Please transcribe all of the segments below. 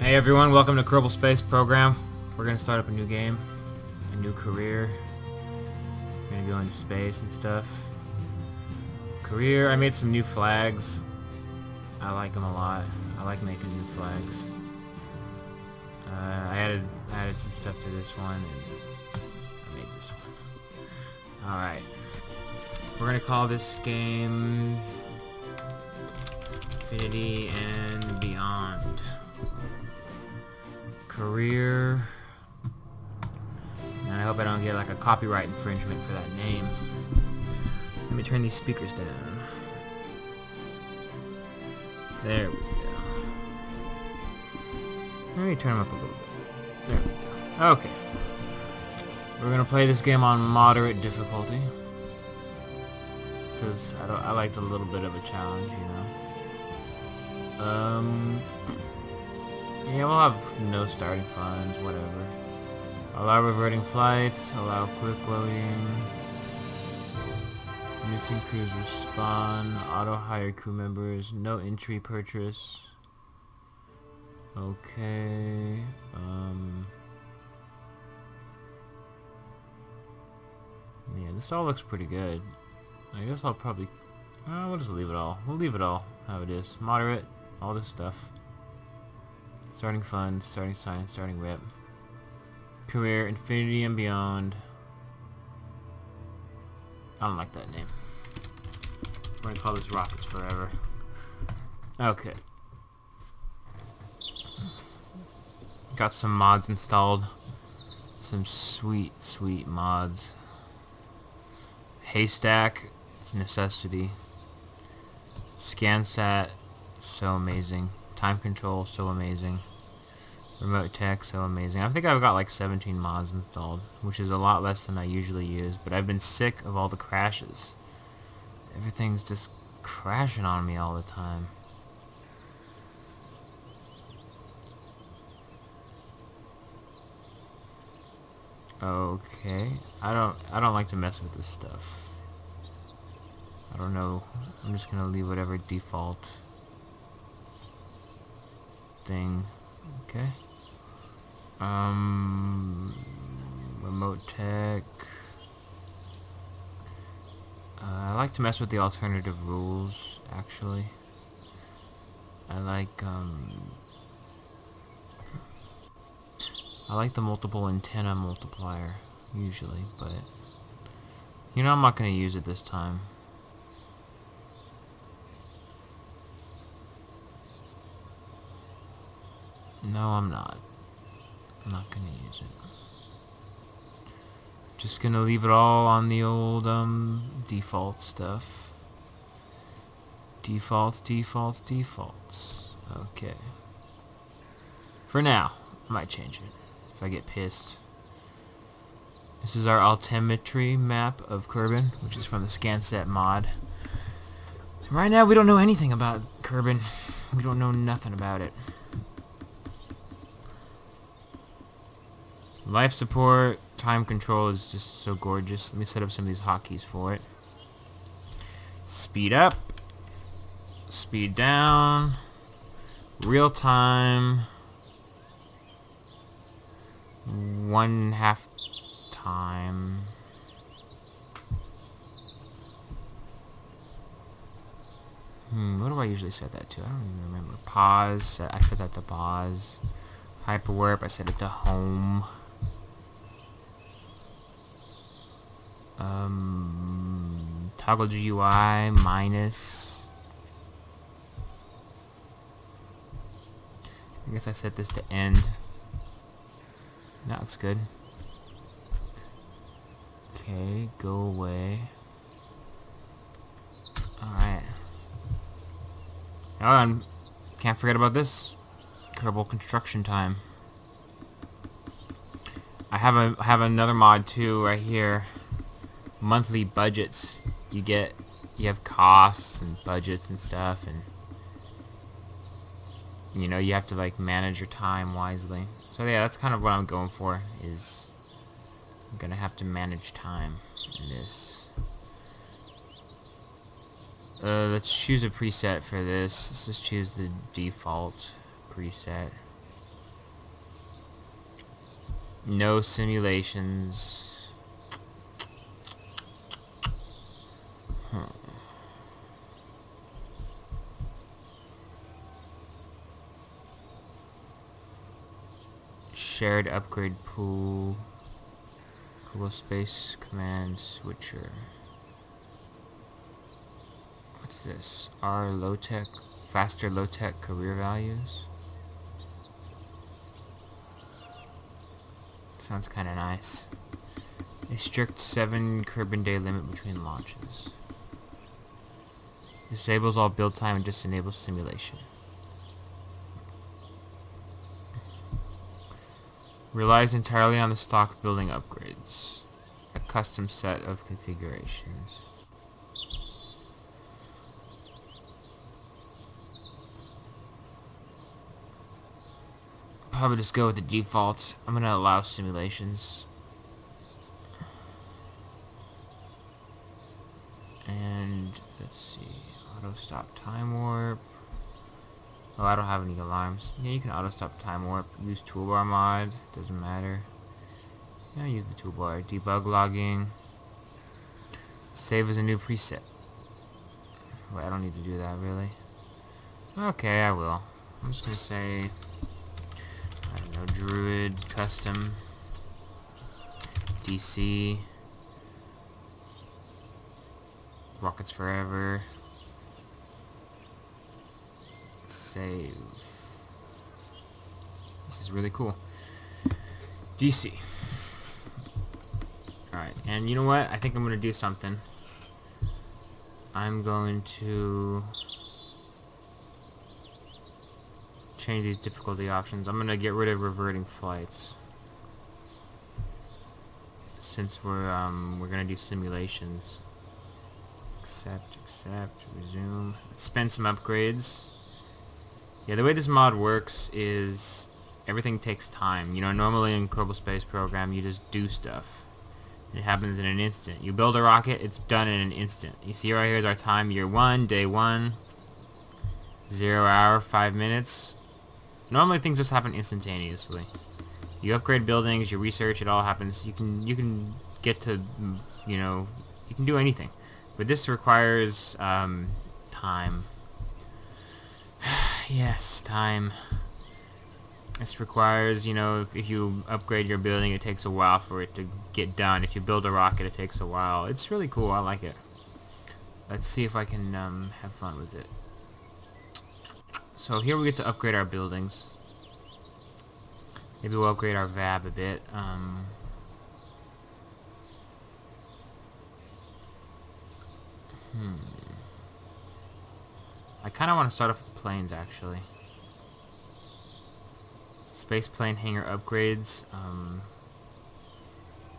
Hey everyone, welcome to Kerbal Space Program. We're gonna start up a new game, a new career. We're gonna go into space and stuff. Career, I made some new flags. I like them a lot. I like making new flags. I added some stuff to this one, and I made this one. Alright. We're gonna call this game Infinity and Beyond. Career. And I hope I don't get like a copyright infringement for that name. Let me turn these speakers down. There we go. Let me turn them up a little bit. There we go. Okay. We're gonna play this game on moderate difficulty. Because I liked a little bit of a challenge, you know. Yeah, we'll have no starting funds, whatever. Allow reverting flights, allow quick loading. Missing crews respawn, auto hire crew members, no entry purchase. Okay, yeah, this all looks pretty good. I guess I'll probably, we'll just leave it all. We'll leave it all how it is. Moderate, all this stuff. Starting funds, starting science, starting whip. Career, Infinity and Beyond. I don't like that name. We're gonna call this Rockets Forever. Okay. Got some mods installed. Some sweet, sweet mods. Haystack, it's a necessity. ScanSat, so amazing. Time control, so amazing. Remote tech, so amazing. I think I've got like 17 mods installed, which is a lot less than I usually use, but I've been sick of all the crashes. Everything's just crashing on me all the time. Okay. I don't like to mess with this stuff. I don't know. I'm just gonna leave whatever default thing. Okay. Remote tech. I like to mess with the alternative rules, actually. I like the multiple antenna multiplier, usually, but you know, I'm not gonna use it this time. No, I'm not. I'm not gonna use it. Just gonna leave it all on the old default stuff. Defaults, defaults, defaults. Okay. For now, I might change it if I get pissed. This is our altimetry map of Kerbin, which is from the ScanSat mod. Right now, we don't know anything about Kerbin. We don't know nothing about it. Life support, time control is just so gorgeous. Let me set up some of these hotkeys for it. Speed up. Speed down. Real time. 1/2 time. What do I usually set that to? I don't even remember. Pause. I set that to pause. Hyperwarp, I set it to home. Toggle GUI minus. I guess I set this to end. That looks good. Okay, go away. Alright. Oh, and can't forget about this. Kerbal construction time. I have another mod too right here. Monthly budgets. You have costs and budgets and stuff, and you know, you have to like manage your time wisely. So yeah, that's kind of what I'm going for, is I'm gonna have to manage time in this. Let's choose a preset for this. Let's just choose the default preset. No simulations. Shared upgrade pool. Kerbal space command switcher. What's this? R low tech, faster low tech career values. Sounds kind of nice. A strict 7 Kerbal day limit between launches. Disables all build time and just enables simulation. Relies entirely on the stock building upgrades. A custom set of configurations. Probably just go with the default. I'm gonna allow simulations. And let's see. Auto stop time warp. Oh, I don't have any alarms. Yeah, you can auto stop time warp. Use toolbar mod. Doesn't matter. Yeah, use the toolbar. Debug logging. Save as a new preset. Wait, I don't need to do that really. Okay, I will. I'm just gonna say, I don't know, Druid custom DC Rockets Forever. Save. This is really cool. DC. Alright, and you know what? I think I'm going to do something. I'm going to change these difficulty options. I'm going to get rid of reverting flights. Since we're going to do simulations. Accept, resume. Spend some upgrades. Yeah, the way this mod works is everything takes time. You know, normally in Kerbal Space Program, you just do stuff. It happens in an instant. You build a rocket, it's done in an instant. You see right here is our time, year 1, day 1, 0 hour, 5 minutes. Normally things just happen instantaneously. You upgrade buildings, you research, it all happens. You can get to, you know, you can do anything. But this requires time. Yes, time. This requires, you know, if you upgrade your building, it takes a while for it to get done. If you build a rocket, it takes a while. It's really cool. I like it. Let's see if I can have fun with it. So here we get to upgrade our buildings. Maybe we'll upgrade our VAB a bit. I kind of want to start off with planes, actually. Space plane hangar upgrades.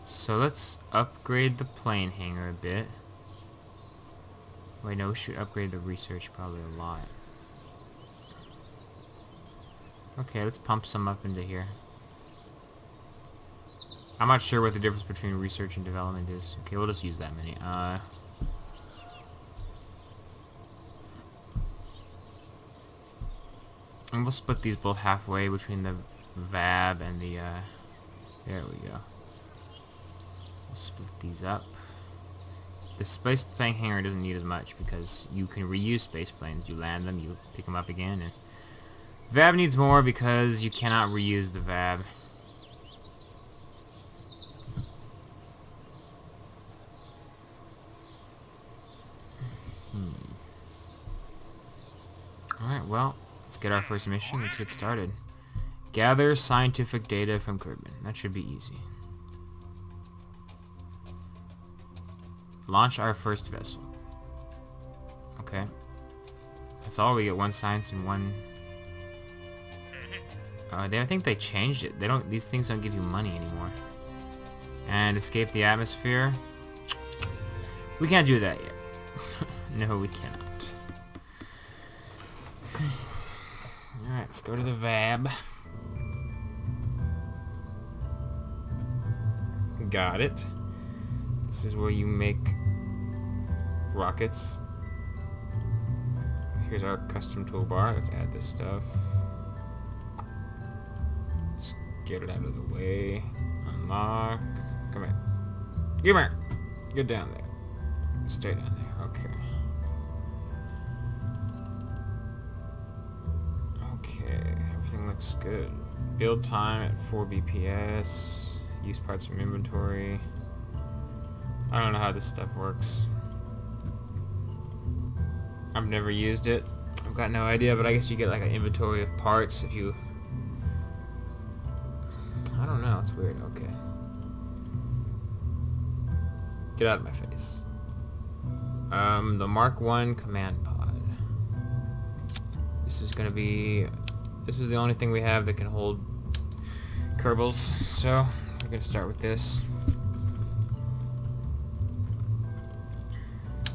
So let's upgrade the plane hangar a bit. Wait, no, we should upgrade the research probably a lot. Okay, let's pump some up into here. I'm not sure what the difference between research and development is. Okay, we'll just use that many. And we'll split these both halfway between the VAB and the, there we go. We'll split these up. The space plane hangar doesn't need as much because you can reuse space planes. You land them, you pick them up again, and VAB needs more because you cannot reuse the VAB. Alright, well, let's get our first mission. Let's get started. Gather scientific data from Kerbal. That should be easy. Launch our first vessel. Okay. That's all. We get 1 science and 1... I think they changed it. They don't. These things don't give you money anymore. And escape the atmosphere. We can't do that yet. No, we cannot. Alright, let's go to the VAB. Got it. This is where you make rockets. Here's our custom toolbar. Let's add this stuff. Let's get it out of the way. Unlock. Come here. Come here. Get down there. Stay down there. Okay. Okay. Everything looks good. Build time at 4 BPS. Use parts from inventory. I don't know how this stuff works. I've never used it. I've got no idea, but I guess you get like an inventory of parts if you... I don't know, it's weird. Okay. Get out of my face. The Mark 1 command pod. This is gonna be... This is the only thing we have that can hold Kerbals, so we're gonna start with this.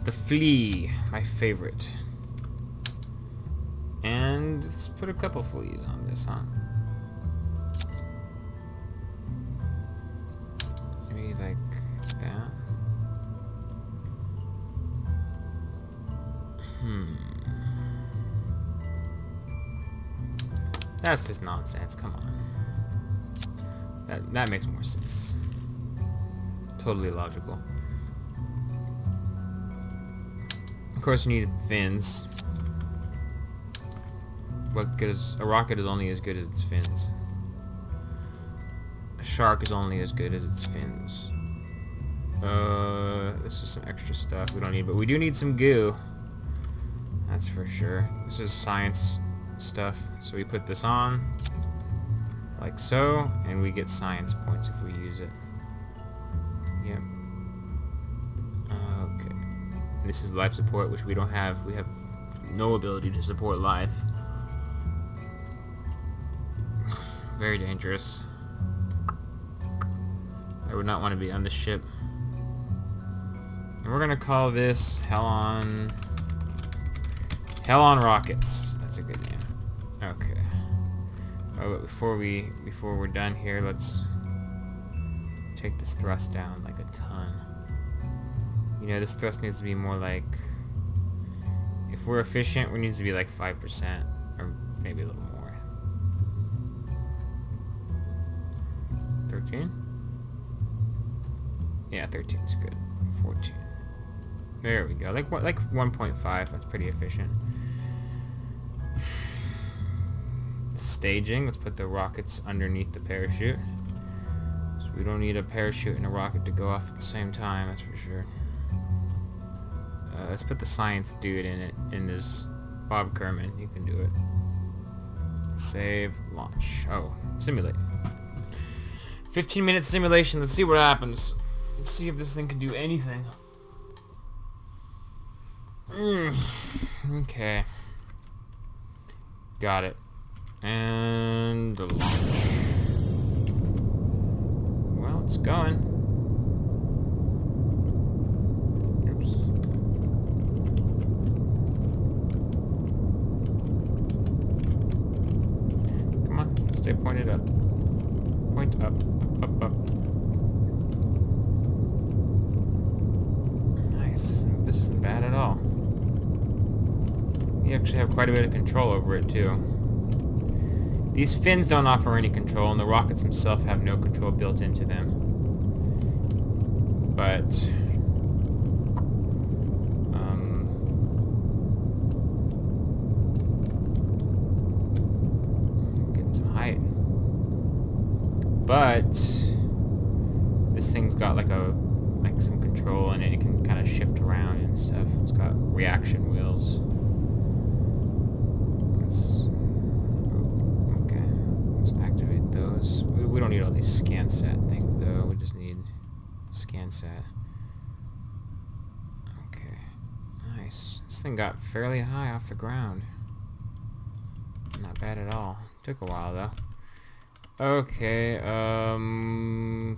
The flea, my favorite. And let's put a couple fleas on this, huh? Maybe like that. That's just nonsense, come on. That makes more sense. Totally logical. Of course you need fins. What good is... A rocket is only as good as its fins. A shark is only as good as its fins. This is some extra stuff we don't need, but we do need some goo. That's for sure. This is science stuff. So we put this on, like so, and we get science points if we use it. Yep. Okay. This is life support, which we don't have. We have no ability to support life. Very dangerous. I would not want to be on this ship. And we're gonna call this Hell on Rockets. That's a good name. Okay. Oh, but before we're done here, let's take this thrust down like a ton. You know, this thrust needs to be more like, if we're efficient, it needs to be like 5%, or maybe a little more. 13? Yeah, 13 is good. 14. There we go. Like 1.5. That's pretty efficient. Staging. Let's put the rockets underneath the parachute. So we don't need a parachute and a rocket to go off at the same time. That's for sure. Let's put the science dude in it. In this Bob Kerman. You can do it. Save. Launch. Oh, simulate. 15-minute simulation. Let's see what happens. Let's see if this thing can do anything. Okay. Got it. And launch. Well, it's going. Oops. Come on, stay pointed up. Point up, up, up, up. Nice. This isn't bad at all. You actually have quite a bit of control over it, too. These fins don't offer any control, and the rockets themselves have no control built into them. But... getting some height. But... this thing's got like some control in it. It can kind of shift around and stuff. It's got reaction wheels. We don't need all these ScanSat things, though. We just need ScanSat. Okay. Nice. This thing got fairly high off the ground. Not bad at all. Took a while, though. Okay,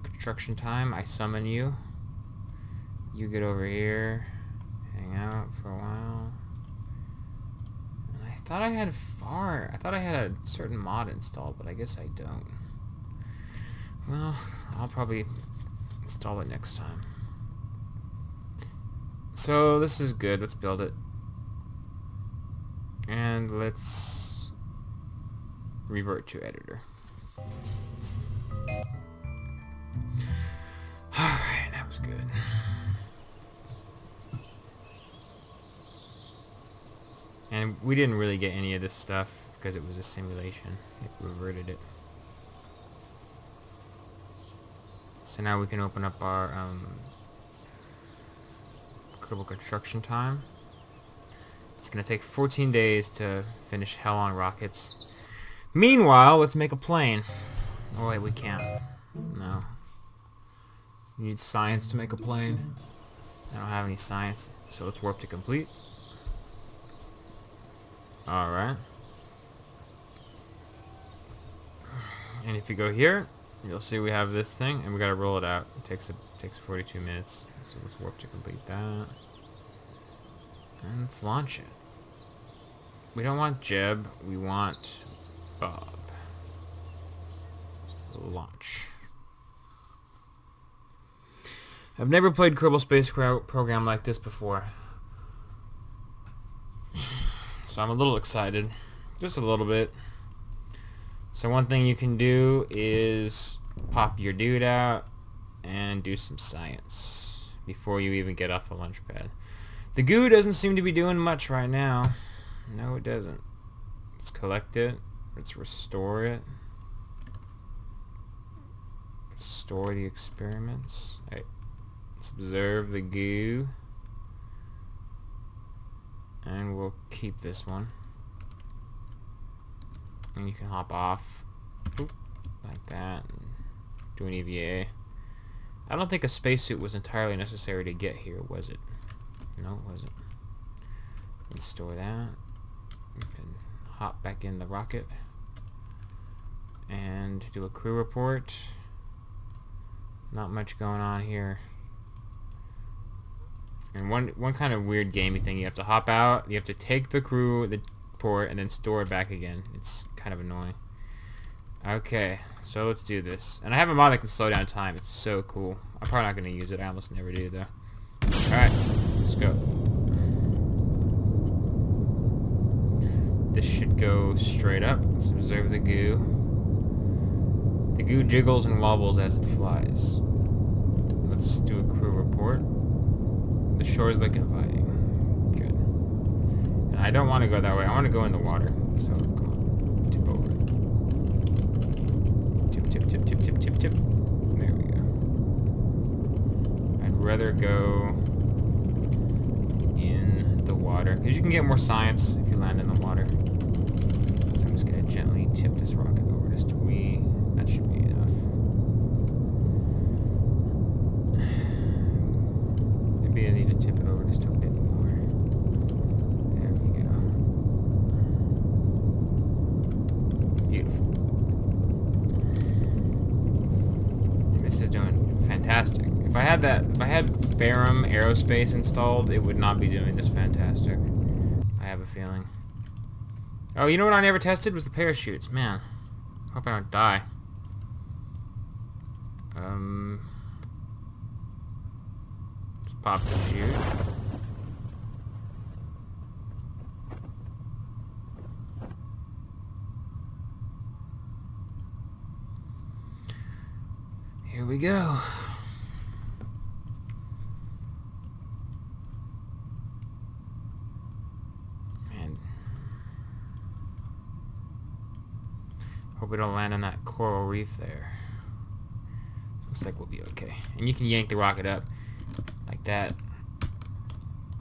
construction time. I summon you. You get over here. Hang out for a while. I thought I had a certain mod installed, but I guess I don't. Well, I'll probably install it next time. So this is good. Let's build it. And let's revert to editor. was good. And we didn't really get any of this stuff because it was a simulation. It reverted it. So now we can open up our Kerbal construction time. It's going to take 14 days to finish Hell on rockets. Meanwhile, let's make a plane. Oh wait, we can't. No. You need science to make a plane. I don't have any science, so let's warp to complete. Alright. And if you go here, you'll see we have this thing, and we gotta roll it out. It takes 42 minutes, so let's warp to complete that. And let's launch it. We don't want Jeb, we want Bob. Launch. I've never played Kerbal Space Program like this before. So I'm a little excited. Just a little bit. So one thing you can do is pop your dude out and do some science before you even get off the launch pad. The goo doesn't seem to be doing much right now. No, it doesn't. Let's collect it. Let's restore it. Store the experiments. Right. Let's observe the goo. And we'll keep this one. And you can hop off. Oop, like that. And do an EVA. I don't think a spacesuit was entirely necessary to get here, was it? No, it wasn't. Let's store that. You can hop back in the rocket. And do a crew report. Not much going on here. And one kind of weird gamey thing, you have to hop out, you have to take the crew, the port, and then store it back again. It's kind of annoying. Okay, so let's do this. And I have a mod that can slow down time. It's so cool. I'm probably not going to use it. I almost never do, though. Alright, let's go. This should go straight up. Let's observe the goo. The goo jiggles and wobbles as it flies. Let's do a crew report. The shores look inviting. Good. And I don't want to go that way. I want to go in the water. So, come on. Tip over. Tip, tip, tip, tip, tip, tip, tip. There we go. I'd rather go in the water. Because you can get more science if you land in the water. So I'm just going to gently tip this rocket over just a wee. That should be enough. Maybe I need to tip it over just a bit more. There we go. Beautiful. And this is doing fantastic. If I had Ferrum Aerospace installed, it would not be doing this fantastic. I have a feeling. Oh, you know what I never tested was the parachutes. Man, hope I don't die. Just pop the chute. Here we go. Man. Hope we don't land on that coral reef there. Looks like we'll be okay. And you can yank the rocket up like that.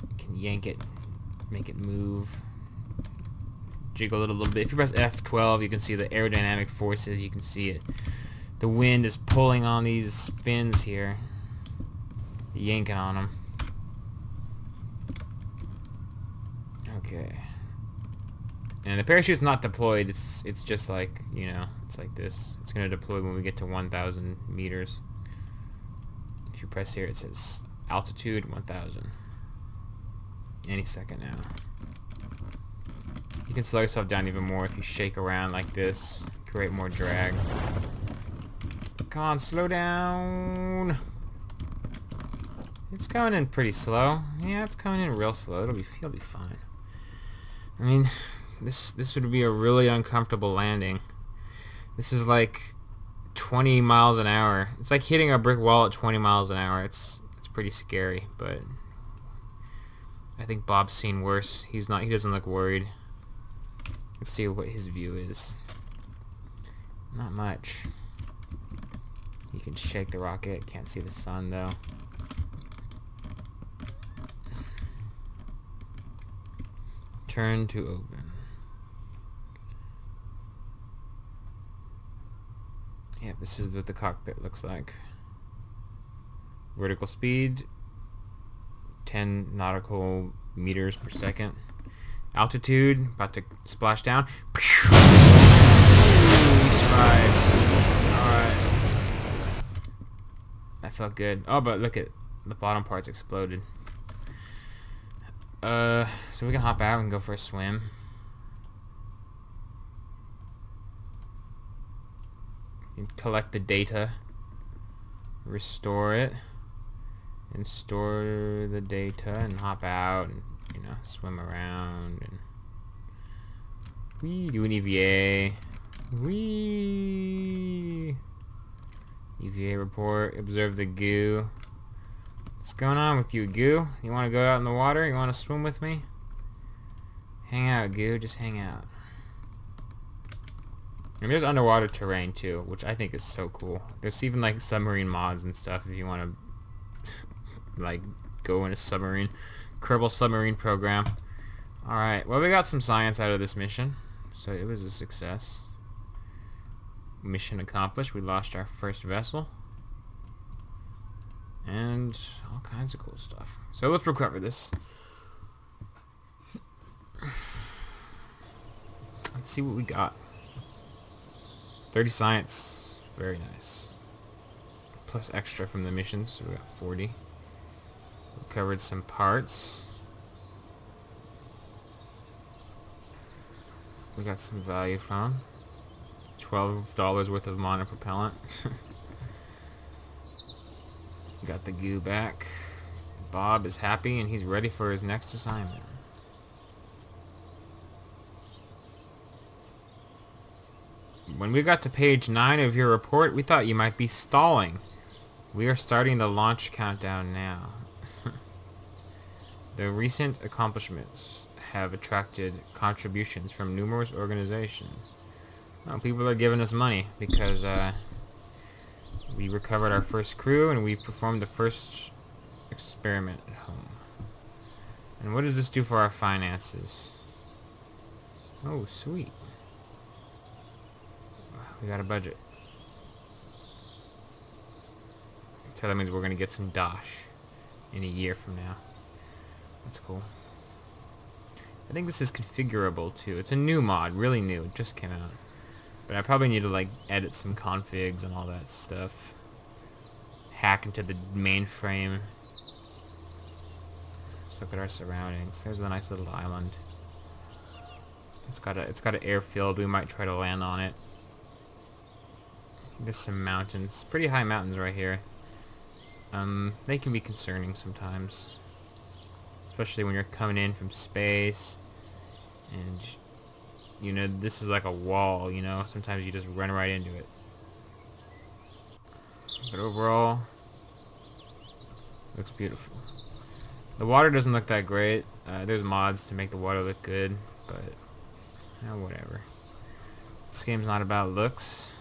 You can yank it, make it move, jiggle it a little bit. If you press F12, you can see the aerodynamic forces. You can see it. The wind is pulling on these fins here, yanking on them. Okay. And the parachute's not deployed. It's just like, you know, it's like this. It's gonna deploy when we get to 1,000 meters. If you press here, it says altitude 1,000. Any second now. You can slow yourself down even more if you shake around like this. Create more drag. Come on, slow down. It's coming in pretty slow. Yeah, it's coming in real slow. It'll be fine. I mean, this would be a really uncomfortable landing. This is like 20 miles an hour. It's like hitting a brick wall at 20 miles an hour. It's pretty scary, but I think Bob's seen worse. He doesn't look worried. Let's see what his view is. Not much. You can shake the rocket. Can't see the sun though. Turn to open. Yeah, this is what the cockpit looks like. Vertical speed, 10 nautical meters per second. Altitude, about to splash down. Alright. That felt good. Oh, but look at the bottom part's exploded. So we can hop out and go for a swim. Collect the data, restore it, and store the data, and hop out, and swim around, and do an EVA. EVA report. Observe the goo. What's going on with you, goo? You want to go out in the water? You want to swim with me? Hang out, goo. Just hang out. And there's underwater terrain too, which I think is so cool. There's even like submarine mods and stuff if you want to like go in a submarine. Kerbal submarine program. Alright, well we got some science out of this mission, so it was a success. Mission accomplished. We launched our first vessel. And all kinds of cool stuff. So let's recover this. Let's see what we got. 30 science, very nice. Plus extra from the missions, so we got 40. Recovered some parts. We got some value from $12 worth of monopropellant. We got the goo back. Bob is happy and he's ready for his next assignment. When we got to page 9 of your report, we thought you might be stalling. We are starting the launch countdown now. The recent accomplishments have attracted contributions from numerous organizations. Well, people are giving us money because we recovered our first crew and we've performed the first experiment at home. And what does this do for our finances? Oh, sweet. We got a budget. So that means we're going to get some dosh in a year from now. That's cool. I think this is configurable too. It's a new mod, really new. It just came out. But I probably need to like edit some configs and all that stuff. Hack into the mainframe. Just look at our surroundings. There's a nice little island. It's got an airfield. We might try to land on it. There's some mountains. Pretty high mountains right here. They can be concerning sometimes. Especially when you're coming in from space. And, this is like a wall, Sometimes you just run right into it. But overall, looks beautiful. The water doesn't look that great. There's mods to make the water look good, but, whatever. This game's not about looks.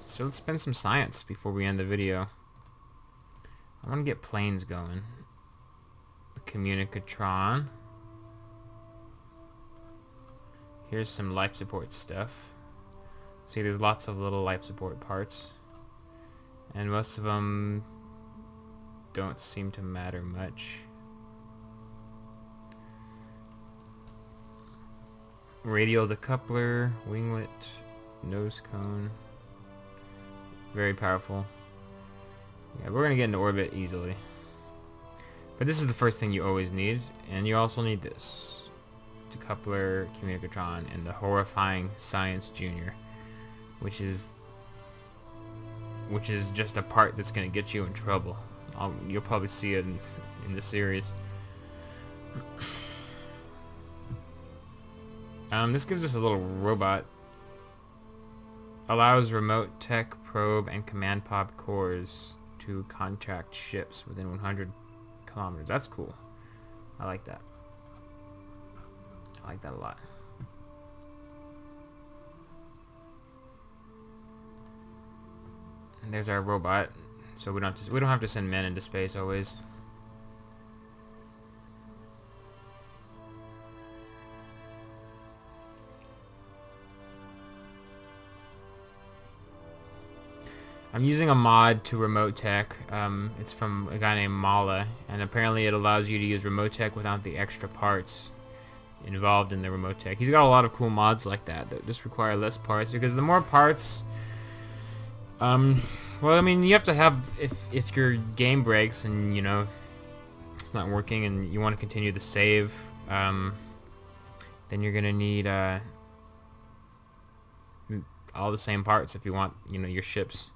So let's spend some science before we end the video. I want to get planes going. The communicatron. Here's some life support stuff. See, there's lots of little life support parts. And most of them don't seem to matter much. Radial decoupler, winglet, nose cone. Very powerful. Yeah, we're gonna get into orbit easily. But this is the first thing you always need, and you also need this. Decoupler, communicatron, and the horrifying Science Junior, which is just a part that's gonna get you in trouble. You'll probably see it in the series. This gives us a little robot allows remote tech, probe, and command pod cores to contact ships within 100 kilometers. That's cool. I like that. I like that a lot. And there's our robot. So we don't have to send men into space always. I'm using a mod to remote tech. It's from a guy named Mala, and apparently it allows you to use remote tech without the extra parts involved in the remote tech. He's got a lot of cool mods like that just require less parts, because the more parts, well, I mean, you have to have, if your game breaks and, you know, it's not working and you want to continue the save, then you're gonna need all the same parts if you want, you know, your ships.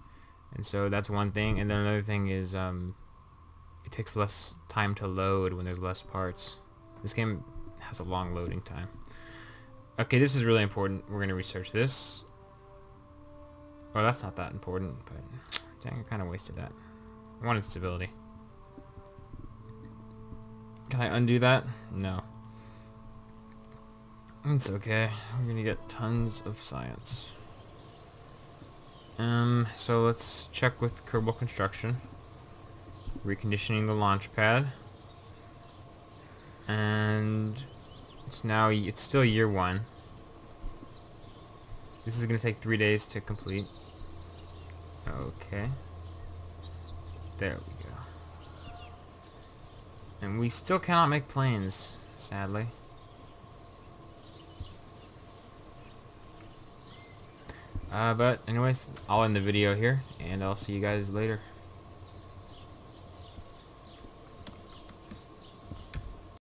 And so that's one thing. And then another thing is it takes less time to load when there's less parts. This game has a long loading time. Okay, this is really important. We're going to research this. Well, that's not that important, but dang, I kind of wasted that. I wanted stability. Can I undo that? No. It's okay. We're going to get tons of science. So let's check with Kerbal construction. Reconditioning the launch pad. And it's still year 1. This is going to take 3 days to complete. Okay. There we go. And we still cannot make planes, sadly. But anyways, I'll end the video here, and I'll see you guys later.